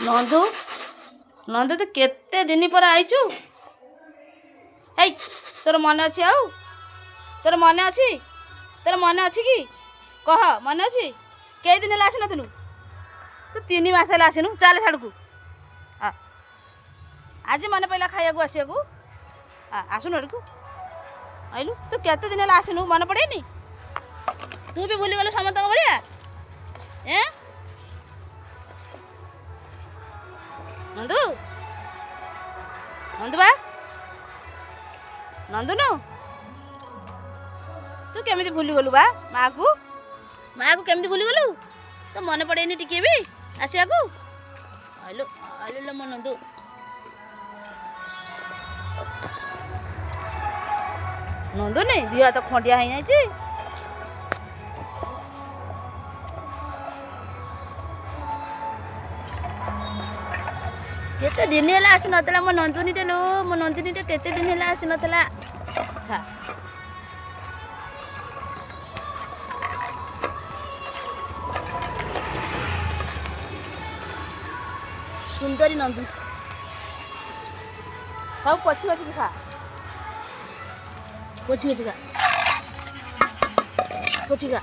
नंदू नंदू तू केते दिन पर आईचु हे तोर मन अच्छी आउ तोर मन अच्छी कि कह मन अच्छी कई दिन है आसी नथिलु तू 3 मास है आसिनु चल छाड़ू आज मन पड़ा खाया आसिया को आसुन अड़कू आइलु तू केते दिन है आसिनु मन पड़ेनी तू भी भूली गलु समस्त भाया ए नंदू नंदू बा नंदू नु तू केमिति भूली गलु बा माँ को केमिति भूली गलु तो मन पड़ेनी टिके भी आसिया को आइलु आइलु मो नंदू नंदू नहीं दिह तो खंडिया हो जाए केते दिन है आसी नतला मो नंदुनी टे लो मो नंदिनी टे केते दिन है आसी नतला था सुंदरी नंदू सब पछी पछी खा पछी खा